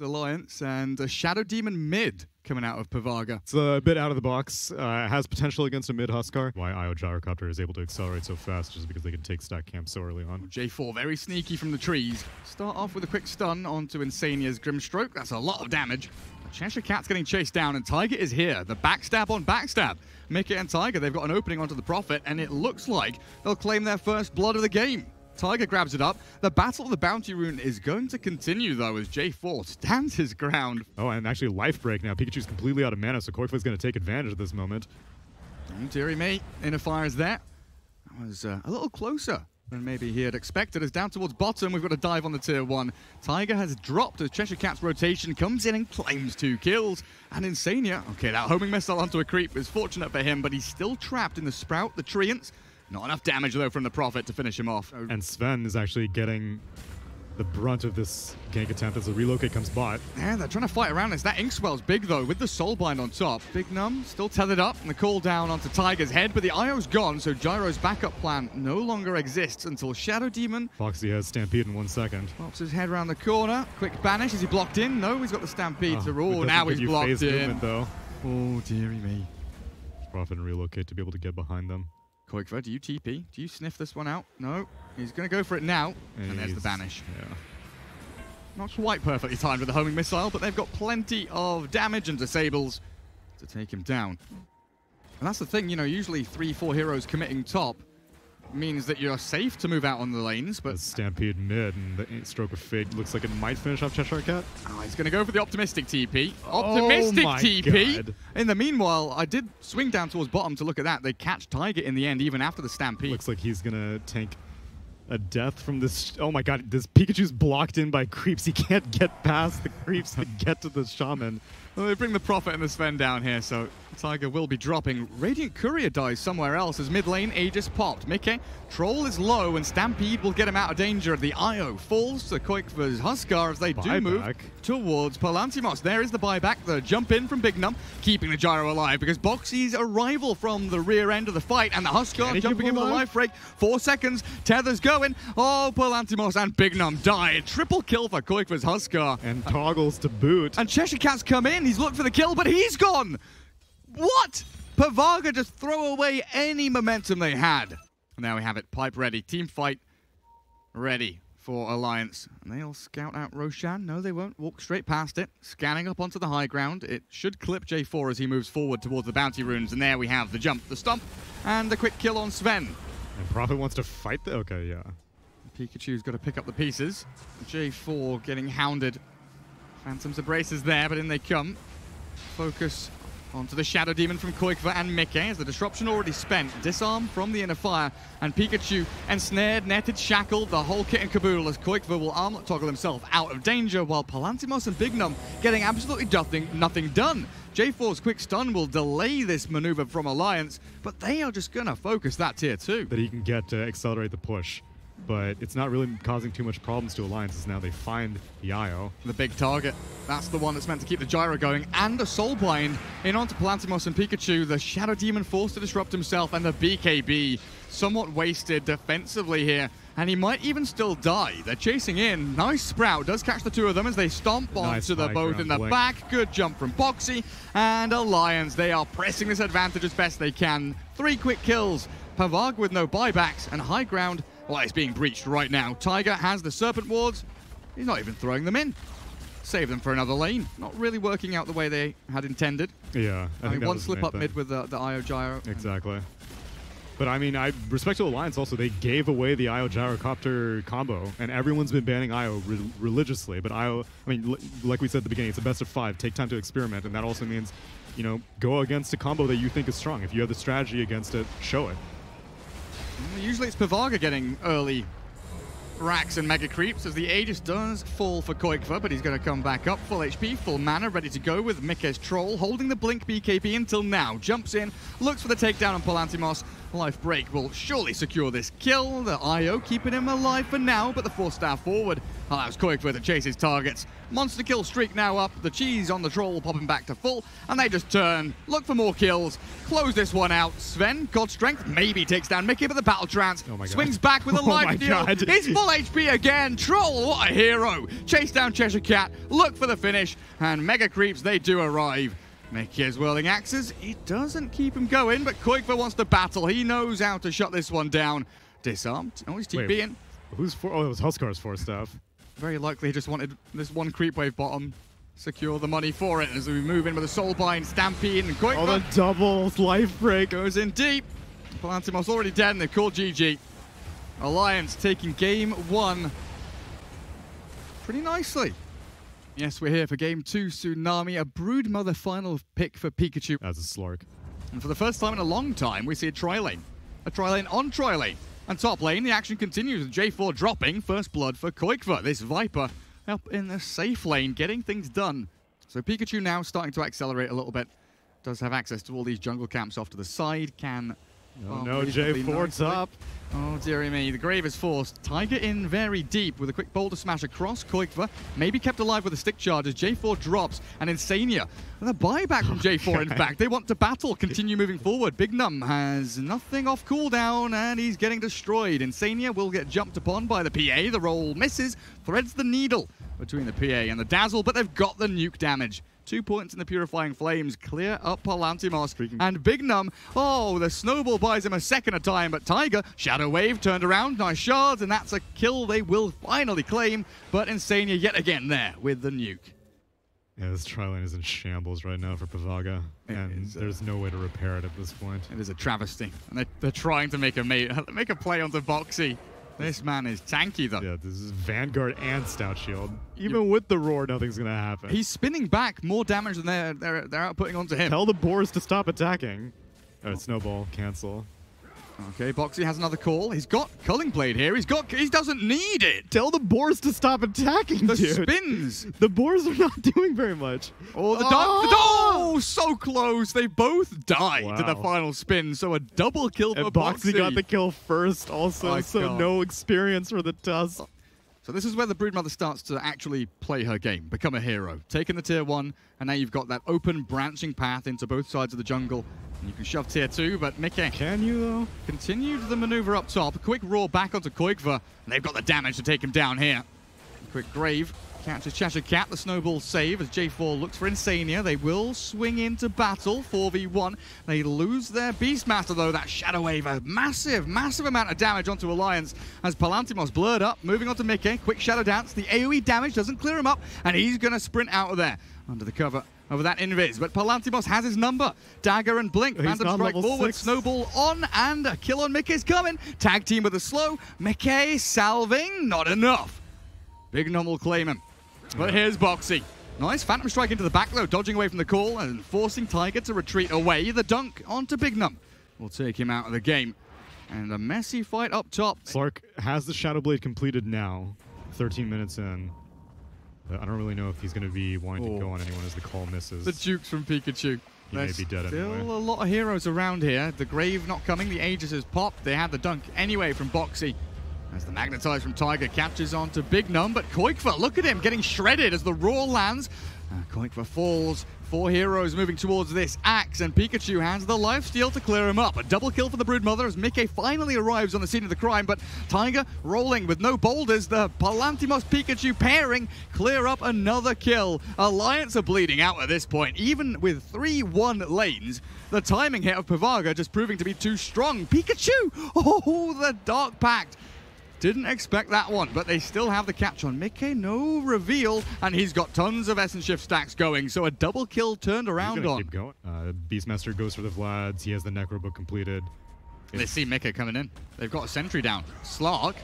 Alliance and a Shadow Demon mid coming out of PAVAGA. It's a bit out of the box. Has potential against a mid Huskar. Why IO Gyrocopter is able to accelerate so fast just because they can take stack camp so early on. J4 very sneaky from the trees. Start off with a quick stun onto Insania's Grimstroke. That's a lot of damage. The Cheshire Cat's getting chased down and Tiger is here. The backstab on backstab. Mickey and Tiger, they've got an opening onto the Prophet and it looks like they'll claim their first blood of the game. Tiger grabs it up. The battle of the Bounty Rune is going to continue, though, as J4 stands his ground. Oh, and actually life break now. Pikachu's completely out of mana, so Koifu's going to take advantage of this moment. Oh, dearie me. Inner Fire's there. That was a little closer than maybe he had expected. As down towards bottom, we've got a dive on the tier 1. Tiger has dropped as Cheshire Cat's rotation comes in and claims 2 kills. And Insania, okay, that homing missile onto a creep is fortunate for him, but he's still trapped in the Sprout, the Treants. Not enough damage, though, from the Prophet to finish him off. And Sven is actually getting the brunt of this gank attempt as the relocate comes bot. Yeah, they're trying to fight around this. That Inkswell's big, though, with the Soulbind on top. Big Num still tethered up, and the call down onto Tiger's head, but the IO's gone, so Gyro's backup plan no longer exists until Shadow Demon. Foxy has Stampede in 1 second. Pops his head around the corner. Quick banish. Is he blocked in? No, he's got the Stampede to rule. Now he's blocked in. Movement, though. Oh, dearie me. Prophet and relocate to be able to get behind them. Koikva, do you TP? Do you sniff this one out? No. He's going to go for it now. And there's the banish. Yeah. Not quite perfectly timed with the homing missile, but they've got plenty of damage and disables to take him down. And that's the thing, you know, usually 3-4 heroes committing top means that you're safe to move out on the lanes, but... The Stampede mid, and the Stroke of Fate looks like it might finish off Cheshire Cat. Oh, he's going to go for the Optimistic TP. Optimistic TP! God. In the meanwhile, I did swing down towards bottom to look at that. They catch Tiger in the end, even after the Stampede. Looks like he's going to tank a death from this. Oh my god, this Pikachu's blocked in by creeps. He can't get past the creeps to get to the Shaman. Well, they bring the Prophet and the Sven down here, so Tiger will be dropping. Radiant Courier dies somewhere else as mid lane Aegis popped. Mickey, Troll is low and Stampede will get him out of danger. The IO falls to Koikva's Huskar as they do move towards Palantimos. There is the buyback, the jump in from Big Num, keeping the Gyro alive because Boxy's arrival from the rear end of the fight and the Huskar jumping in with a life break. 4 seconds, Tether's going. Oh, Palantimos and Big Num die. Triple kill for Koikva's Huskar. And toggles to boot. And Cheshire Cat's come in. He's looked for the kill, but he's gone. What? PAVAGA just throw away any momentum they had. And there we have it. Pipe ready. Team fight ready for Alliance. And they'll scout out Roshan. No, they won't. Walk straight past it. Scanning up onto the high ground. It should clip J4 as he moves forward towards the Bounty Runes. And there we have the jump, the stomp, and the quick kill on Sven. And Prophet wants to fight the... Okay, yeah. Pikachu's got to pick up the pieces. J4 getting hounded. Phantom's Embrace is there, but in they come. Focus onto the Shadow Demon from Koikva and Mickey as the disruption already spent. Disarm from the Inner Fire, and Pikachu ensnared, netted, shackled, the whole kit and caboodle as Koikva will armlet toggle himself out of danger while Palantimos and Big Num getting absolutely nothing done. J4's quick stun will delay this maneuver from Alliance, but they are just going to focus that tier 2. That he can get to accelerate the push. But it's not really causing too much problems to Alliances now. They find the IO. The big target. That's the one that's meant to keep the Gyro going. And a Soulbind in onto Palantimos and Pikachu. The Shadow Demon forced to disrupt himself. And the BKB somewhat wasted defensively here. And he might even still die. They're chasing in. Nice Sprout. Does catch the 2 of them as they stomp onto the both in the back. Good jump from Boxy. And Alliance. They are pressing this advantage as best they can. 3 quick kills. PAVAGA with no buybacks. And high ground... Well, it's being breached right now. Tiger has the Serpent Wards. He's not even throwing them in. Save them for another lane. Not really working out the way they had intended. Yeah. I mean, one slip up mid with the IO Gyro. Exactly. But I mean, I respect to Alliance also. They gave away the IO Gyrocopter combo, and everyone's been banning IO religiously. But IO, I mean, like we said at the beginning, it's a best of 5. Take time to experiment, and that also means, you know, go against a combo that you think is strong. If you have the strategy against it, show it. Usually it's PAVAGA getting early racks and mega creeps as the Aegis does fall for Koikva, but he's going to come back up. Full HP, full mana, ready to go with Mickey's Troll, holding the Blink BKB until now. Jumps in, looks for the takedown on Palantimos. Life Break will surely secure this kill. The IO keeping him alive for now, but the 4-star forward allows Koikva to chase his targets. Monster kill streak now up, the cheese on the troll popping back to full, and they just turn, look for more kills, close this one out. Sven, God Strength, maybe takes down Mickey, but the battle trance swings back with a life steal. He's full HP again. Troll, what a hero. Chase down Cheshire Cat, look for the finish, and Mega Creeps, they do arrive. Mickey is whirling axes. It doesn't keep him going, but Koikva wants to battle. He knows how to shut this one down. Disarmed. Oh, he's TPing. Who's for? Oh, it was Huskar's for stuff. Very likely he just wanted this one creep wave bottom. Secure the money for it as we move in with a Soulbind, Stampede, and Koikva. Oh, the double life break. Goes in deep. Palantimos already dead, and they've called GG. Alliance taking game 1 pretty nicely. Yes, we're here for game 2, Tsunami, a Broodmother final pick for Pikachu. That's a Slark. And for the first time in a long time, we see a tri-lane. A tri-lane on tri-lane. And top lane, the action continues with J4 dropping. First blood for Koikva. This Viper up in the safe lane, getting things done. So Pikachu now starting to accelerate a little bit. Does have access to all these jungle camps off to the side. Can... No, J4 top. Oh, dearie me. The grave is forced. Tiger in very deep with a quick boulder smash across. Koikva maybe kept alive with a stick charge as J4 drops. And Insania. And the buyback from J4, in fact. They want to battle, continue moving forward. Big Num has nothing off cooldown, and he's getting destroyed. Insania will get jumped upon by the PA. The roll misses, threads the needle between the PA and the Dazzle, but they've got the nuke damage. 2 points in the Purifying Flames, clear up Palantimos. And Big Num, oh, the snowball buys him a second time, but Tiger, Shadow Wave, turned around, nice shards, and that's a kill they will finally claim. But Insania yet again there with the nuke. Yeah, this tri-lane is in shambles right now for PAVAGA, and there's no way to repair it at this point. It is a travesty, and they're trying to make a play onto Boxy. This man is tanky, though. Yeah, this is Vanguard and Stout Shield. Even with the roar, nothing's going to happen. He's spinning back more damage than they're outputting onto him. Tell the boars to stop attacking. Oh, Snowball, cancel. Okay, Boxy has another call. He's got Culling Blade here. He doesn't need it. Tell the boars to stop attacking, the dude. Spins. The boars are not doing very much. Oh, the dunk. Oh, so close. They both died to the final spin. So a double kill for Boxy. Boxy got the kill first also, no experience for the Tusk. So this is where the Broodmother starts to actually play her game, become a hero. Taking the tier 1, and now you've got that open branching path into both sides of the jungle. And you can shove tier 2, but Mickey... Can you, though? Continued the maneuver up top. A quick roar back onto Koikva, and they've got the damage to take him down here. A quick Grave catches Cheshire Cat. The snowball save as J4 looks for Insania. They will swing into battle, 4v1. They lose their Beastmaster, though. That Shadow Wave, a massive, massive amount of damage onto Alliance as Palantimos blurred up. Moving on to Mickey. Quick Shadow Dance. The AoE damage doesn't clear him up, and he's going to sprint out of there under the cover over that invis. But Palantimos has his number. Dagger and Blink. Phantom strike forward. 6. Snowball on, and a kill on Mickey's coming. Tag team with a slow. Mickey salving. Not enough. Big Num will claim him. But here's Boxy. Nice Phantom Strike into the back, though, dodging away from the call and forcing Tiger to retreat away. The dunk onto Big Num will take him out of the game. And a messy fight up top. Slark has the Shadow Blade completed now, 13 minutes in. I don't really know if he's going to be wanting to go on anyone as the call misses. The jukes from Pikachu. He may be dead anyway. Still a lot of heroes around here. The Grave not coming. The Aegis has popped. They had the dunk anyway from Boxy. As the Magnetize from Tiger catches on to Big Num, but Koikva, look at him, getting shredded as the roar lands. Koikva falls. 4 heroes moving towards this axe, and Pikachu has the lifesteal to clear him up. A double kill for the Broodmother as Mickey finally arrives on the scene of the crime, but Tiger rolling with no boulders. The Palantimos-Pikachu pairing clear up another kill. Alliance are bleeding out at this point, even with 3-1 lanes. The timing hit of PAVAGA just proving to be too strong. Pikachu! Oh, the Dark Pact! Didn't expect that one, but they still have the catch on Mickey. No reveal, and he's got tons of Essence Shift stacks going, so a double kill turned around on. Keep going. Beastmaster goes for the Vlads. He has the Necrobook completed. They see Mickey coming in. They've got a sentry down. Slark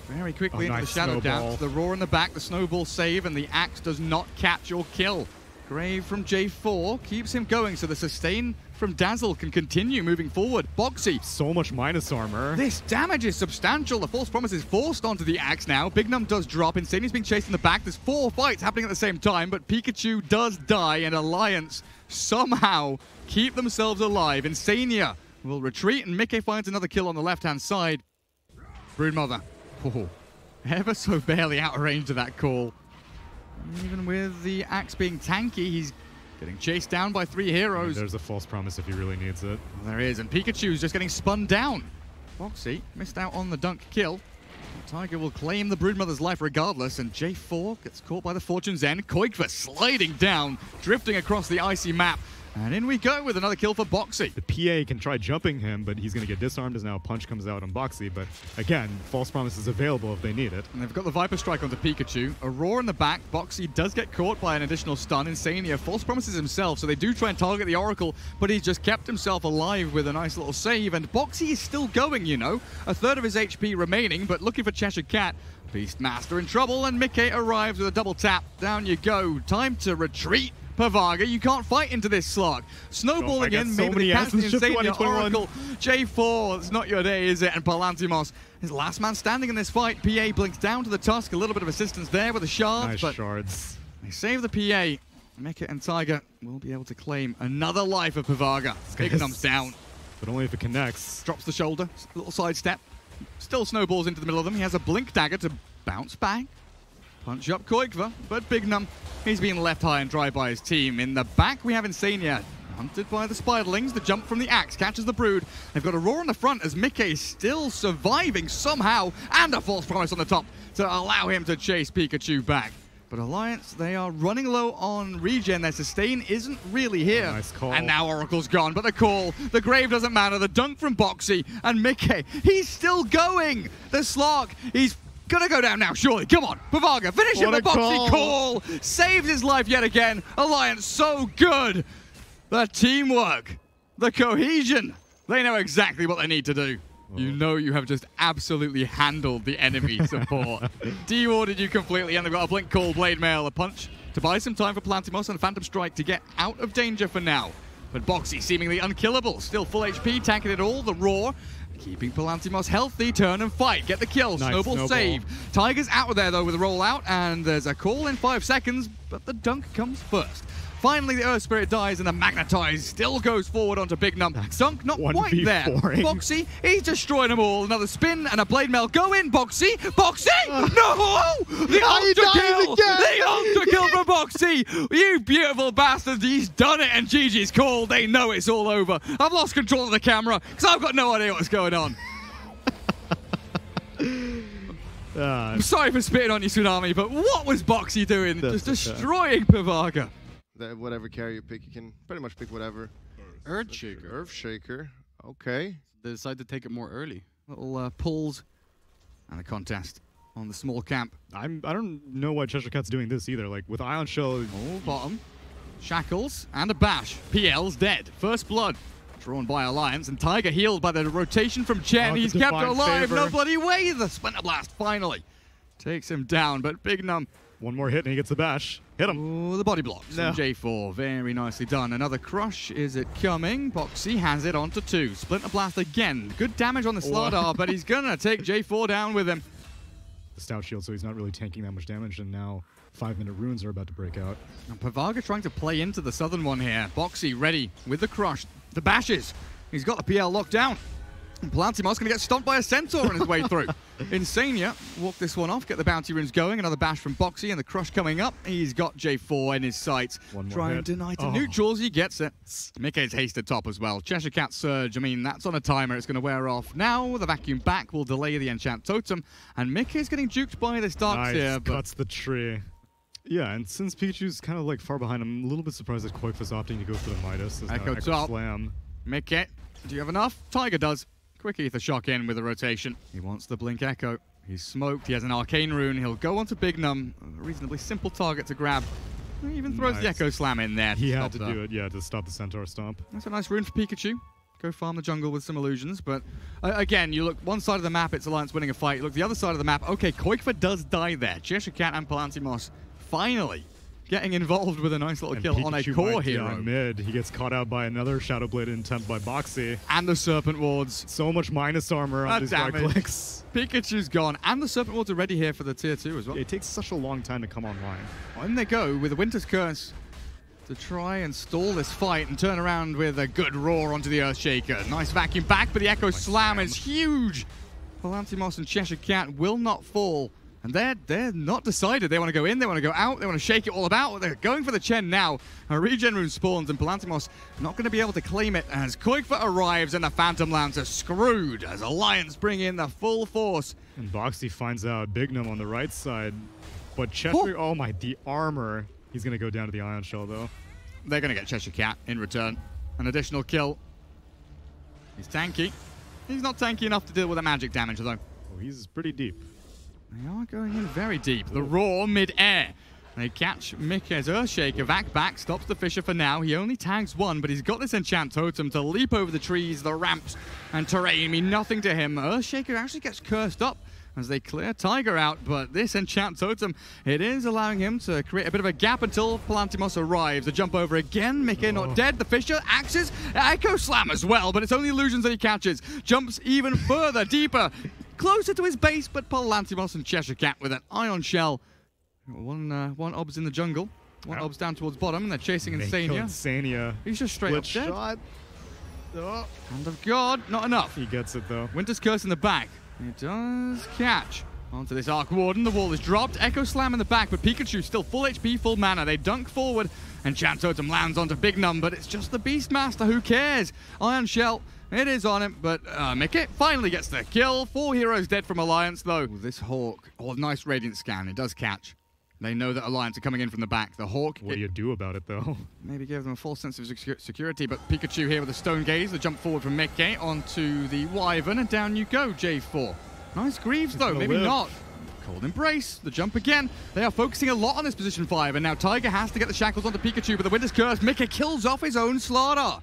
very quickly into the Shadow Dance. The roar in the back, the snowball save, and the axe does not catch or kill. Grave from J4 keeps him going, so the sustain from Dazzle can continue moving forward. Boxy. So much minus armor. This damage is substantial. The False Promise is forced onto the axe now. Big Num does drop. Insania's being chased in the back. There's 4 fights happening at the same time, but Pikachu does die, and Alliance somehow keep themselves alive. Insania will retreat, and Mickey finds another kill on the left-hand side. Broodmother. Oh. ever so barely out of range of that call. Even with the axe being tanky, he's getting chased down by 3 heroes. There's a false promise if he really needs it. Well, there is, and Pikachu's just getting spun down. Boxy missed out on the dunk kill. Tiger will claim the Broodmother's life regardless, and J4 gets caught by the Fortune's End. Koikva sliding down, drifting across the icy map. And in we go with another kill for Boxy. The PA can try jumping him, but he's going to get disarmed as now a punch comes out on Boxy. But again, false promise is available if they need it. And they've got the Viper Strike onto Pikachu. Aurora in the back. Boxy does get caught by an additional stun. Insania false promises himself, so they do try and target the Oracle, but he's just kept himself alive with a nice little save. And Boxy is still going, you know. A third of his HP remaining, but looking for Cheshire Cat. Beastmaster in trouble, and Mickey arrives with a double tap. Down you go. Time to retreat. PAVAGA, you can't fight into this slog. Snowballing in, so maybe the Insania Oracle. 2021. J4, it's not your day, is it? And Palantimos is last man standing in this fight. PA blinks down to the tusk, a little bit of assistance there with the shards. Nice but shards. They save the PA. Mika and Tiger will be able to claim another life of PAVAGA. Ignum's down. But only if it connects. Drops the shoulder, a little side step. Still snowballs into the middle of them. He has a blink dagger to bounce back. Punch up Koikva, but Bignum, he's being left high and dry by his team. In the back, we have Insania, hunted by the Spiderlings. The jump from the axe catches the Brood. They've got a roar in the front as Mickey is still surviving somehow, and a false promise on the top to allow him to chase Pikachu back. But Alliance, they are running low on regen. Their sustain isn't really here. Nice call. And now Oracle's gone, but the call, the grave doesn't matter. The dunk from Boxy, and Mickey, he's still going. The slog, he's gonna go down now, surely. Come on, PAVAGA, finish it. The Boxy call saves his life yet again. Alliance so good. The teamwork, the cohesion, they know exactly what they need to do. You know you have just absolutely handled the enemy support. De-warded you completely, and they've got a blink call, Blade Mail, a punch to buy some time for Palantimos and Phantom Strike to get out of danger for now. But Boxy seemingly unkillable, still full HP, tanking it all, the roar. Keeping Palantimos healthy, turn and fight, get the kill, Nice snowball save. Tiger's out of there though with a rollout, and there's a call in 5 seconds, but the dunk comes first. Finally, the Earth Spirit dies, and the Magnetize still goes forward onto Bignum. Dunk not quite there. Boxy, he's destroyed them all. Another spin and a Blade Mail. Go in, Boxy! Boxy! No! The ultra-kill! The ultra-kill from Boxy! You beautiful bastards, he's done it, and GG's called. They know it's all over. I've lost control of the camera, because I've got no idea what's going on. I'm sorry for spitting on you, Tsunami, but what was Boxy doing? Just destroying PAVAGA. Whatever carry you pick, you can pretty much pick whatever. Earthshaker. Earthshaker. Okay. They decided to take it more early. Little pulls and a contest on the small camp. I don't know why Cheshire Cat's doing this either. Like with Ion Shell. Oh, bottom. Shackles and a bash. PL's dead. First blood. Drawn by Alliance, and Tiger healed by the rotation from Chen. He's kept it alive. No bloody way. The Splinter Blast finally takes him down, but Bignum. One more hit and he gets the bash. Hit him. Ooh, the body blocks from J4. Very nicely done. Another crush. Is it coming? Boxy has it onto 2. Splinter Blast again. Good damage on the Slardar, but he's going to take J4 down with him. The Stout Shield, so he's not really tanking that much damage, and now 5-minute runes are about to break out. And PAVAGA trying to play into the southern one here. Boxy ready with the crush. The bashes. He's got the PL locked down. And Palantimos going to get stomped by a Centaur on his way through. Insania walk this one off, get the bounty runes going. Another bash from Boxy, and the crush coming up. He's got J4 in his sights. Try and deny to neutrals, he gets it. Mickey's hasted top as well. Cheshire Cat Surge, I mean, that's on a timer. It's going to wear off. Now the vacuum back will delay the enchant totem, and Mickey's getting juked by this Darks here. But cuts the tree. Yeah, and since Pikachu's kind of like far behind, I'm a little bit surprised that Koikva's opting to go for the Midas. Echo top. Slam. Mickey, do you have enough? Tiger does. Quick Ether Shock in with a rotation. He wants the Blink Echo. He's smoked. He has an Arcane Rune. He'll go onto Bignum. A reasonably simple target to grab. He even throws the Echo Slam in there. He had to do it, yeah, to stop the Centaur Stomp. That's a nice rune for Pikachu. Go farm the jungle with some illusions. But again, you look one side of the map, it's Alliance winning a fight. You look the other side of the map. Okay, Koikva does die there. Cheshire Cat and Palantimos finally getting involved with a nice little kill on a core hero. Mid. He gets caught out by another Shadow Blade attempt by Boxy. And the Serpent Wards. So much minus armor on these right clicks. Pikachu's gone. And the Serpent Wards are ready here for the tier 2 as well. It takes such a long time to come online. On they go with the Winter's Curse to try and stall this fight and turn around with a good roar onto the Earthshaker. Nice vacuum back, but the Echo Slam is huge. Palantimos and Cheshire Cat will not fall And they're not decided. They want to go in, they want to go out, they want to shake it all about. They're going for the Chen now. A regen rune spawns and Palantimos not going to be able to claim it as Koikfa arrives and the Phantom Lance are screwed as Alliance bring in the full force. And Boxy finds out Bignum on the right side. But Cheshire, oh my, the armor. He's going to go down to the Ion Shell though. They're going to get Cheshire Cat in return. An additional kill. He's tanky. He's not tanky enough to deal with the magic damage though. Oh, he's pretty deep. They are going in very deep. The Roar mid-air. They catch Mickey's Earthshaker. Vac back, stops the Fisher for now. He only tags one, but he's got this Enchant Totem to leap over the trees, the ramps, and terrain mean nothing to him. Earthshaker actually gets cursed up as they clear Tiger out, but this Enchant Totem, it is allowing him to create a bit of a gap until Palantimos arrives. A jump over again, Mickey not dead. The Fisher axes, Echo Slam as well, but it's only illusions that he catches. Jumps even further, deeper, closer to his base, but Palantimos and Cheshire Cat with an Ion Shell. One ob's in the jungle, one ob's down towards bottom, and they're chasing Insania. Insania. He's just straight up dead. Shot. Oh. Hand of God, not enough. He gets it though. Winter's Curse in the back. He does catch onto this Arc Warden. The wall is dropped. Echo Slam in the back, but Pikachu still full HP, full mana. They dunk forward, and Enchant Totem lands onto Bignum, but it's just the Beastmaster. Who cares? Ion Shell. It is on him, but Mickey finally gets the kill. 4 heroes dead from Alliance, though. Ooh, this Hawk, nice Radiant scan. It does catch. They know that Alliance are coming in from the back. The Hawk... What do you do about it, though? Maybe give them a false sense of security, but Pikachu here with a Stone Gaze. The jump forward from Mickey onto the Wyvern, and down you go, J4. Nice Greaves, though. Maybe not. Cold Embrace, the jump again. They are focusing a lot on this position 5, and now Tiger has to get the shackles onto Pikachu, but the Winter's Curse, Mickey kills off his own Slardar.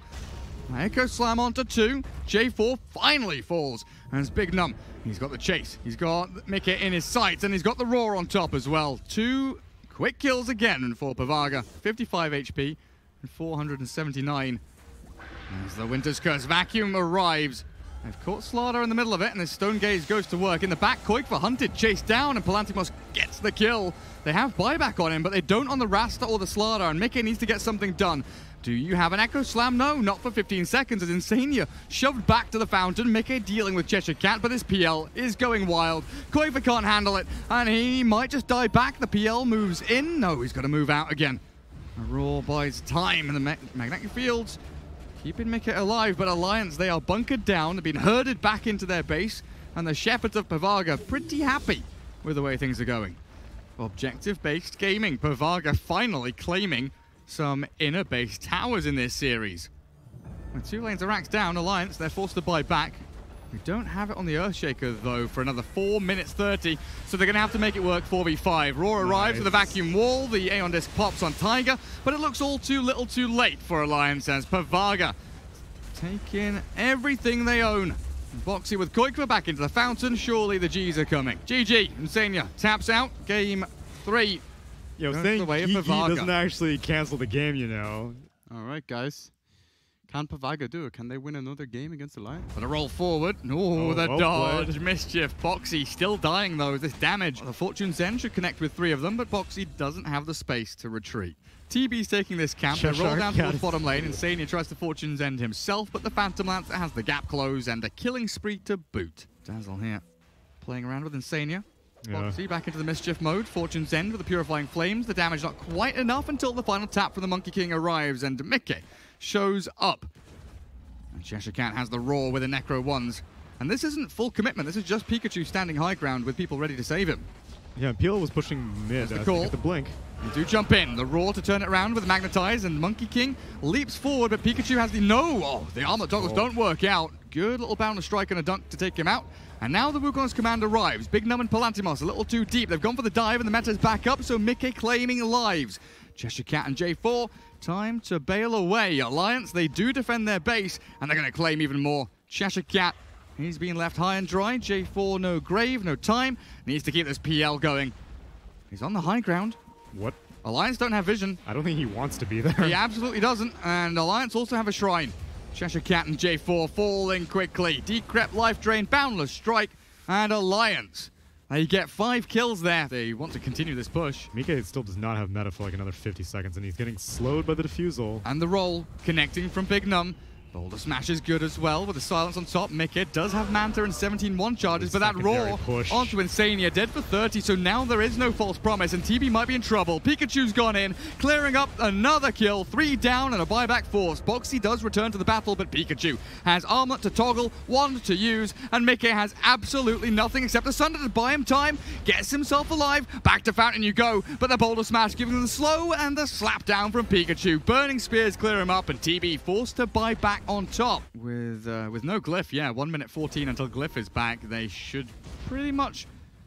Echo Slam onto 2. J4 finally falls. And it's Bignum. He's got the chase. He's got Mickey in his sights, and he's got the Roar on top as well. 2 quick kills again for PAVAGA. 55 HP and 479. As the Winter's Curse Vacuum arrives. They've caught Slardar in the middle of it, and his Stone Gaze goes to work. In the back, Koikfa hunted, chased down, and Palantimos gets the kill. They have buyback on him, but they don't on the Rasta or the Slardar, and Mickey needs to get something done. Do you have an Echo Slam? No, not for 15 seconds as Insania shoved back to the fountain. Mickey dealing with Cheshire Cat, but this PL is going wild. Koikfa can't handle it, and he might just die back. The PL moves in. No, he's got to move out again. A Roar buys time in the magnetic fields, keeping Mickey alive, but Alliance, they are bunkered down. They've been herded back into their base, and the Shepherds of PAVAGA pretty happy with the way things are going. Objective-based gaming. PAVAGA finally claiming some inner base towers in this series. With 2 lanes of racks down, Alliance, they're forced to buy back. We don't have it on the Earthshaker, though, for another 4 minutes 30, so they're going to have to make it work 4v5. Roar arrives with a vacuum wall. The Aeon Disc pops on Tiger, but it looks all too little too late for Alliance as PAVAGA taking everything they own. Boxy with Koikfa back into the fountain. Surely the G's are coming. GG. Insania taps out. Game 3. Yo, saying he doesn't actually cancel the game, you know. All right, guys. Can PAVAGA do it? Can they win another game against Alliance? But a roll forward. Oh, the dodge. Mischief. Boxy still dying, though, with this damage. The Fortune Zen should connect with 3 of them, but Boxy doesn't have the space to retreat. TB's taking this camp. They roll down towards bottom lane. Insania tries to Fortune's End himself, but the Phantom Lance has the gap closed and a killing spree to boot. Dazzle here. Playing around with Insania. Boxy back into the Mischief mode. Fortune's End with the Purifying Flames. The damage not quite enough until the final tap from the Monkey King arrives, and Mickey shows up. And Cheshire Cat has the Roar with the Necro ones. And this isn't full commitment. This is just Pikachu standing high ground with people ready to save him. Yeah, PL was pushing mid to get the blink. They do jump in. The Roar to turn it around with Magnetize, and Monkey King leaps forward, but Pikachu has the no. Oh, the armor toggles don't work out. Good little bound strike and a dunk to take him out. And now the Wukong's command arrives. Bignum and Palantimos a little too deep. They've gone for the dive, and the meta's back up, so Mickey claiming lives. Cheshire Cat and J4, time to bail away. Alliance, they do defend their base, and they're going to claim even more. Cheshire Cat, he's been left high and dry. J4, no grave, no time. Needs to keep this PL going. He's on the high ground. What? Alliance don't have vision. I don't think he wants to be there. He absolutely doesn't, and Alliance also have a shrine. Cheshire Cat and J4 falling quickly. Decrep, Life Drain, Boundless Strike, and Alliance. They get 5 kills there. They want to continue this push. Mickey still does not have meta for like another 50 seconds, and he's getting slowed by the defusal. And the roll connecting from Bignum. Boulder Smash is good as well with the silence on top. Mickey does have Manta and 17-1 charges, but that roar onto Insania, dead for 30, so now there is no false promise, and TB might be in trouble. Pikachu's gone in, clearing up another kill, 3 down and a buyback force. Boxy does return to the battle, but Pikachu has Armlet to toggle, wand to use, and Mickey has absolutely nothing except a Sunder to buy him time, gets himself alive, back to Fountain you go, but the Boulder Smash giving him the slow and the slap down from Pikachu. Burning Spears clear him up, and TB forced to buy back on top. With no Glyph, yeah, 1 minute 14 until Glyph is back. They should pretty much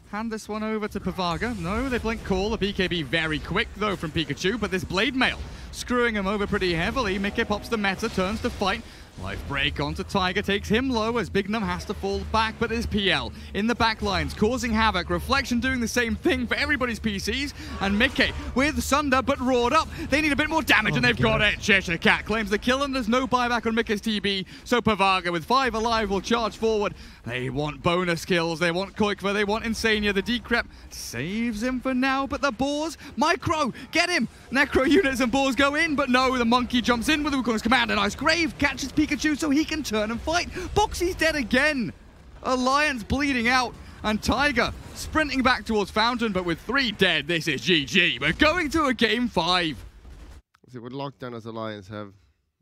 hand this one over to PAVAGA. No, they blink call. The BKB very quick, though, from Pikachu, but this Blade Mail screwing him over pretty heavily. Mickey pops the meta, turns to fight. Life break onto Tiger, takes him low as Bignum has to fall back, but there's PL in the back lines, causing havoc. Reflection doing the same thing for everybody's PCs, and Mickey with Sunder, but roared up. They need a bit more damage, and they've got it. Cheshire Cat claims the kill, and there's no buyback on Mickey's TB, so PAVAGA with 5 alive will charge forward. They want bonus kills, they want Koikva, they want Insania. The Decrep saves him for now, but the Boars, Micro, get him! Necro units and Boars go in, but no, the Monkey jumps in with the Wukong's command, and Ice Grave catches Pikachu so he can turn and fight. Boxy's dead again. Alliance bleeding out, and Tiger sprinting back towards Fountain, but with 3 dead, this is GG. We're going to a game 5. See what Lockdown as Alliance have.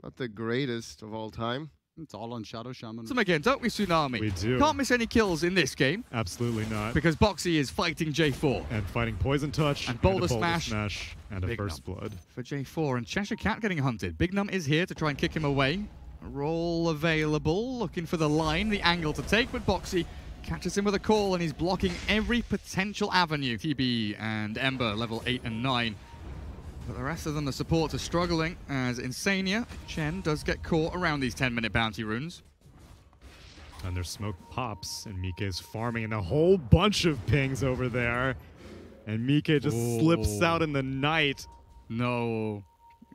Not the greatest of all time. It's all on Shadow Shaman. So again, don't we, Tsunami? We do. Can't miss any kills in this game. Absolutely not. Because Boxy is fighting J4. And fighting Poison Touch. And Boulder a Smash. And a Big First Num Blood. For J4. And Cheshire Cat getting hunted. Bignum is here to try and kick him away. Roll available. Looking for the line, the angle to take. But Boxy catches him with a call, and he's blocking every potential avenue. TB and Ember, level 8 and 9. But the rest of them, the supports, are struggling as Insania. Chen does get caught around these 10-minute bounty runes. And their smoke pops, and Mike's farming, and a whole bunch of pings over there. And Mike just slips out in the night. No.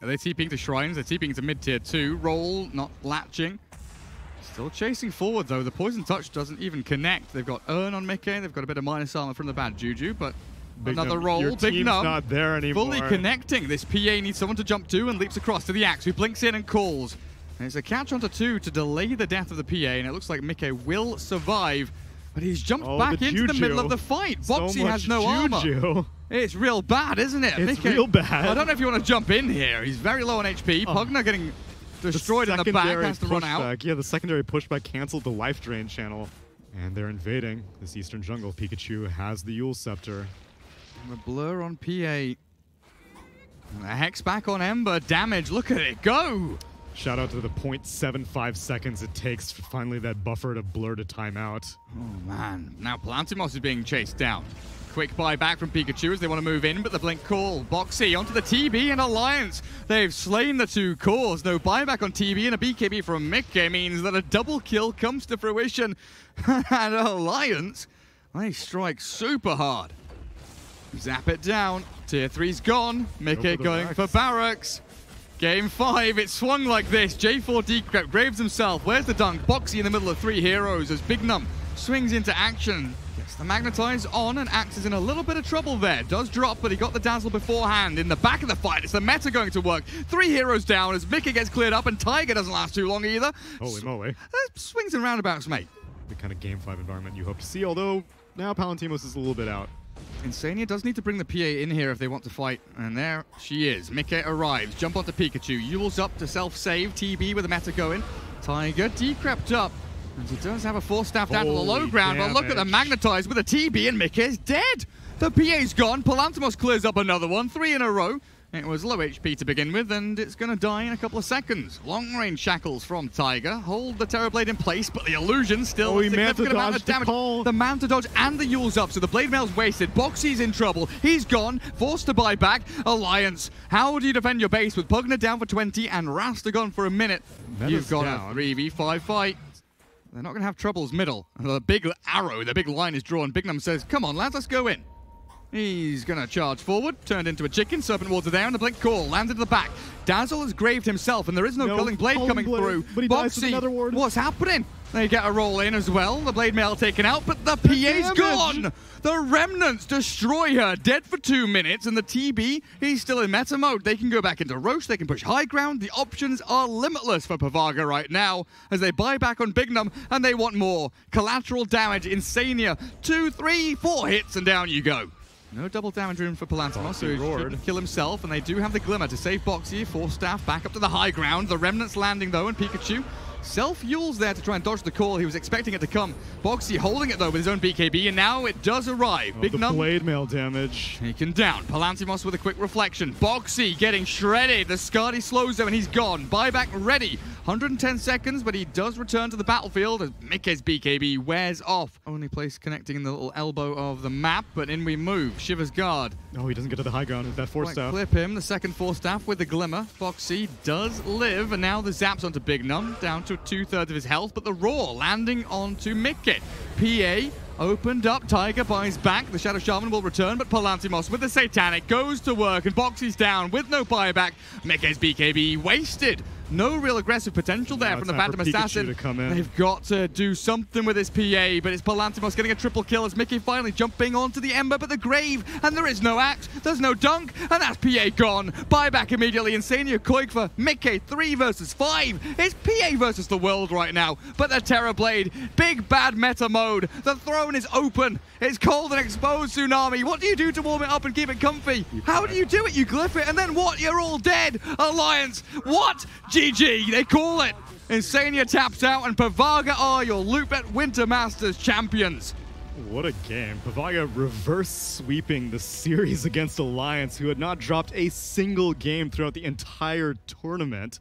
Are they TPing to Shrines? They're TPing to mid-tier 2. Roll, not latching. Still chasing forward, though. The Poison Touch doesn't even connect. They've got Urn on Mickey. They've got a bit of minus armor from the bad Juju, but another roll. Your team's not there anymore. Fully connecting. This PA needs someone to jump to and leaps across to the Axe, who blinks in and calls. And it's a catch onto 2 to delay the death of the PA, and it looks like Mickey will survive. But he's jumped back into the middle of the fight. Boxy has no armor. It's real bad, isn't it? It's real bad. I don't know if you want to jump in here. He's very low on HP. Pugna getting destroyed in the back, has to run out. Yeah, the secondary pushback canceled the life drain channel. And they're invading this eastern jungle. Pikachu has the Yule Scepter. And the blur on PA. And the Hex back on Ember. Damage, look at it go! Shout out to the 0.75 seconds it takes for finally that buffer to blur to timeout. Oh man, now Plantimos is being chased down. Quick buyback from Pikachu as they want to move in, but the blink call. Boxy onto the TB and Alliance. They've slain the 2 cores. No buyback on TB, and a BKB from Mickey means that a double kill comes to fruition. And Alliance, they strike super hard. Zap it down. Tier 3's gone. Mickey going for Barracks. Game 5, it swung like this. J4 Decrep, Graves himself. Where's the dunk? Boxy in the middle of 3 heroes as Bignum swings into action. Gets the Magnetize on, and Axe is in a little bit of trouble there. Does drop, but he got the Dazzle beforehand. In the back of the fight, it's the meta going to work. 3 heroes down as Mickey gets cleared up, and Tiger doesn't last too long either. Holy moly. Swings and roundabouts, mate. The kind of Game 5 environment you hope to see, although now Palantimos is a little bit out. Insania does need to bring the PA in here if they want to fight, and there she is. Mickey arrives, jump onto Pikachu, Yule's up to self-save, TB with the meta going. Tiger decrept up, and he does have a force staff down to the low ground, but look at the Magnetize with a TB, and Mickey's dead! The PA's gone, Palantimos clears up another one, 3 in a row. It was low HP to begin with, and it's going to die in a couple of seconds. Long-range shackles from Tiger. Hold the Terrorblade in place, but the illusion still a significant amount of damage. The Manta Dodge and the Yule's up, so the Blade Mail's wasted. Boxy's in trouble. He's gone. Forced to buy back. Alliance. How do you defend your base with Pugna down for 20 and Rasta gone for a minute? You've got a 3v5 fight. They're not going to have troubles middle. The big arrow, the big line is drawn. Bignum says, come on, lads, let's go in. He's going to charge forward, turned into a chicken, Serpent Wards are there, and the blink call, landed to the back. Dazzle has graved himself, and there is no Culling Blade coming through. But he dies with another ward. What's happening? They get a roll in as well. The Blade Mail taken out, but the PA's gone! The Remnants destroy her, dead for 2 minutes, and the TB, he's still in meta mode. They can go back into Roche, they can push high ground. The options are limitless for PAVAGA right now as they buy back on Bignum, and they want more. Collateral damage, Insania, 2, 3, 4 hits, and down you go. No double damage room for Palantimos, so he shouldn't kill himself, and they do have the Glimmer to save Boxy. Force Staff back up to the high ground. The Remnants landing, though, and Pikachu self-fuels there to try and dodge the call. He was expecting it to come. Boxy holding it, though, with his own BKB, and now it does arrive. The Blade Mail damage. Taken down. Palantimos with a quick reflection. Boxy getting shredded. The Skadi slows him, and he's gone. Buyback ready. 110 seconds, but he does return to the battlefield as Mikke's BKB wears off. Only place connecting in the little elbow of the map, but in we move. Shiver's Guard. No, he doesn't get to the high ground with that Force Staff. Clip him. The second Force Staff with the Glimmer. Boxy does live, and now the zaps onto Bignum, down to 2/3 of his health, but the Roar landing onto Mikke. PA opened up. Tiger buys back. The Shadow Shaman will return, but Palantimos with the Satanic goes to work, and Boxy's down with no buyback. Mikke's BKB wasted. No real aggressive potential there from the Phantom Assassin. They've got to do something with this PA, but it's Palantimos getting a triple kill as Mikke finally jumping onto the Ember, but the Grave, and there is no axe, there's no dunk, and that's PA gone. Buyback immediately. Insania Koik for Mikke, 3 versus 5. It's PA versus the world right now, but the Terror Blade, big bad meta mode. The throne is open. It's cold and exposed, Tsunami. What do you do to warm it up and keep it comfy? How do you do it? You glyph it, and then what? You're all dead. Alliance, what? GG, they call it. Insania taps out, and PAVAGA are your Loopet Winter Masters champions. What a game. PAVAGA reverse sweeping the series against Alliance, who had not dropped a single game throughout the entire tournament.